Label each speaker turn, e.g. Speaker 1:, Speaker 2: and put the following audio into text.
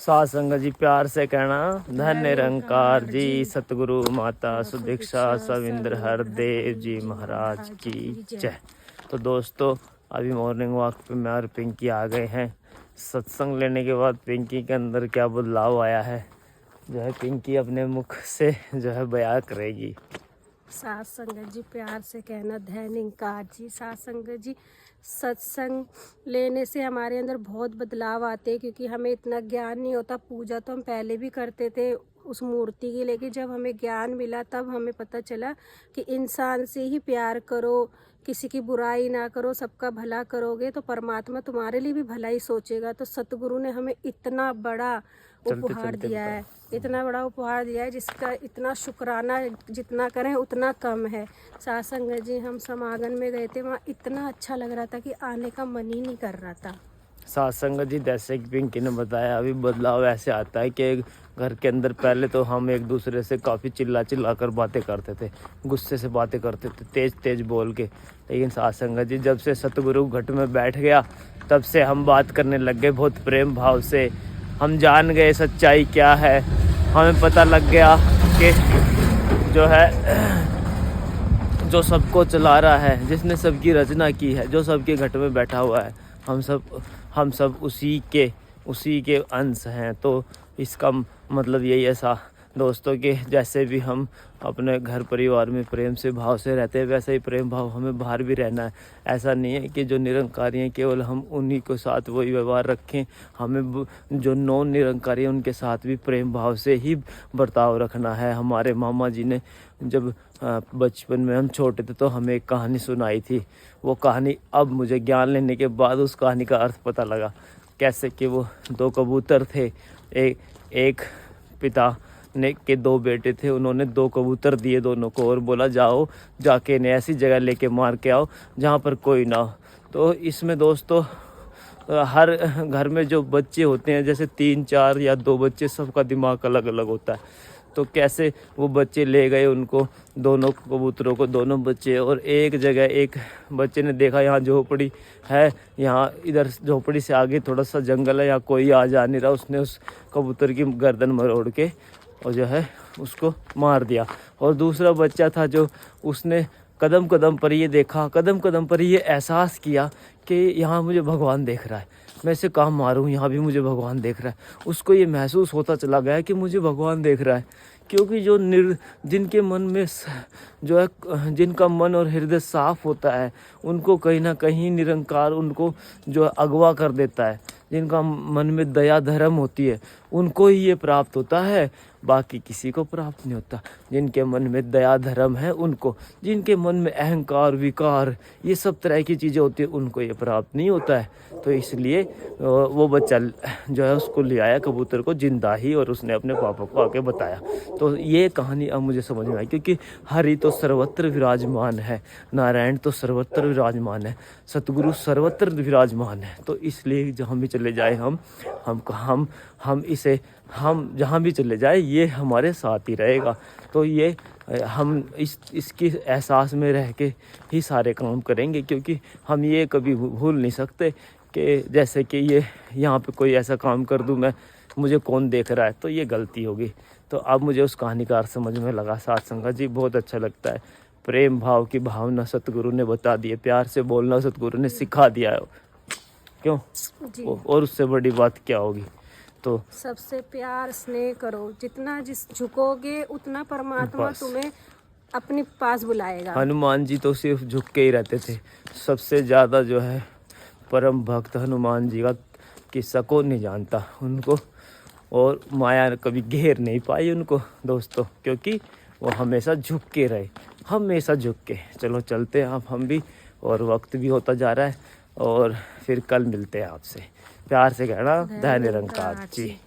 Speaker 1: साथ संगत जी प्यार से कहना धन्य निरंकार जी, सतगुरु माता सुदीक्षा सविंद्र हरदेव जी महाराज की जय। तो दोस्तों अभी मॉर्निंग वॉक पे मैं और पिंकी आ गए हैं। सत्संग लेने के बाद पिंकी के अंदर क्या बदलाव आया है जो है पिंकी अपने मुख से जो है बयां करेगी।
Speaker 2: साथ संगत जी प्यार से कहना धन्य निरंकार जी। साथ संगत जी सत्संग लेने से हमारे अंदर बहुत बदलाव आते हैं, क्योंकि हमें इतना ज्ञान नहीं होता। पूजा तो हम पहले भी करते थे उस मूर्ति की, लेकिन जब हमें ज्ञान मिला तब हमें पता चला कि इंसान से ही प्यार करो, किसी की बुराई ना करो, सबका भला करोगे तो परमात्मा तुम्हारे लिए भी भला ही सोचेगा। तो सतगुरु ने हमें इतना बड़ा उपहार दिया है, इतना बड़ा उपहार दिया है जिसका इतना शुक्राना जितना करें उतना कम है। साथ संगत जी हम समागम में गए थे, वहाँ इतना अच्छा लग रहा था कि आने का मन ही नहीं कर रहा था।
Speaker 1: साथ संगत जी जैसे कि पिंकी ने बताया अभी बदलाव ऐसे आता है कि घर के अंदर पहले तो हम एक दूसरे से काफ़ी चिल्ला कर बातें करते थे, गुस्से से बातें करते थे, तेज तेज बोल के। लेकिन साथ संगत जी जब से सतगुरु घट में बैठ गया तब से हम बात करने लग गए बहुत प्रेम भाव से। हम जान गए सच्चाई क्या है, हमें पता लग गया कि जो है जो सबको चला रहा है, जिसने सबकी रचना की है, जो सबके घट में बैठा हुआ है, हम सब उसी के अंश हैं। तो इसका मतलब यही ऐसा दोस्तों कि जैसे भी हम अपने घर परिवार में प्रेम से भाव से रहते हैं, वैसे ही प्रेम भाव हमें बाहर भी रहना है। ऐसा नहीं है कि जो निरंकारी हैं केवल हम उन्हीं के साथ वही व्यवहार रखें, हमें जो नॉन निरंकारी हैं उनके साथ भी प्रेम भाव से ही बर्ताव रखना है। हमारे मामा जी ने जब बचपन में हम छोटे थे तो हमें एक कहानी सुनाई थी। वो कहानी अब मुझे ज्ञान लेने के बाद उस कहानी का अर्थ पता लगा। कैसे कि वो दो कबूतर थे, एक पिता ने के दो बेटे थे, उन्होंने दो कबूतर दिए दोनों को और बोला जाओ जाके इन्हें ऐसी जगह लेके मार के आओ जहाँ पर कोई ना हो। तो इसमें दोस्तों हर घर में जो बच्चे होते हैं, जैसे 3 4 या 2 बच्चे, सबका दिमाग अलग अलग होता है। तो कैसे वो बच्चे ले गए उनको, दोनों कबूतरों को, दोनों बच्चे, और एक जगह एक बच्चे ने देखा यहाँ झोपड़ी है, यहाँ इधर झोपड़ी से आगे थोड़ा सा जंगल है, यहाँ कोई आ जा नहीं रहा। उसने उस कबूतर की गर्दन मरोड़ के और जो है उसको मार दिया। और दूसरा बच्चा था जो उसने कदम कदम पर ये देखा, कदम कदम पर ये एहसास किया कि यहाँ मुझे भगवान देख रहा है, मैं इसे काम मारूं, यहाँ भी मुझे भगवान देख रहा है। उसको ये महसूस होता चला गया कि मुझे भगवान देख रहा है। क्योंकि जो जिनके मन में जो है, जिनका मन और हृदय साफ होता है, उनको कहीं ना कहीं निरंकार उनको जो अगवा कर देता है। जिनका मन में दया धर्म होती है उनको ही ये प्राप्त होता है, बाकी किसी को प्राप्त नहीं होता। जिनके मन में दया धर्म है उनको, जिनके मन में अहंकार विकार ये सब तरह की चीज़ें होती है उनको ये प्राप्त नहीं होता है। तो इसलिए वो बच्चा जो है उसको ले आया कबूतर को जिंदा ही, और उसने अपने पापा को आके बताया। तो ये कहानी अब मुझे समझ में आई, क्योंकि हरि तो सर्वत्र विराजमान है, नारायण तो सर्वत्र विराजमान है, सतगुरु सर्वत्र विराजमान है। तो इसलिए जहाँ भी चले जाए हम जहाँ भी चले जाए ये हमारे साथ ही रहेगा। तो ये हम इसकी एहसास में रह के ही सारे काम करेंगे, क्योंकि हम ये कभी भूल नहीं सकते कि जैसे कि ये यहाँ पे कोई ऐसा काम कर दूँ मैं, मुझे कौन देख रहा है, तो ये गलती होगी। तो अब मुझे उस कहानी का अर्थ समझ में लगा। साथ संगत जी बहुत अच्छा लगता है, प्रेम भाव की भावना सतगुरु ने बता दी है, प्यार से बोलना सतगुरु ने सिखा दिया है। क्यों
Speaker 2: जी।
Speaker 1: और उससे बड़ी बात क्या होगी। तो
Speaker 2: सबसे प्यार स्नेह करो, जितना जिस झुकोगे उतना परमात्मा तुम्हें अपने पास बुलाएगा।
Speaker 1: हनुमान जी तो सिर्फ झुक के ही रहते थे, सबसे ज़्यादा जो है परम भक्त हनुमान जी का किस्सा कौन नहीं जानता उनको, और माया ने कभी घेर नहीं पाई उनको दोस्तों, क्योंकि वो हमेशा झुक के रहे, हमेशा झुक के। चलो चलते हैं अब हम भी, और वक्त भी होता जा रहा है, और फिर कल मिलते हैं आपसे। प्यार से कहना धन्य निरंकार जी।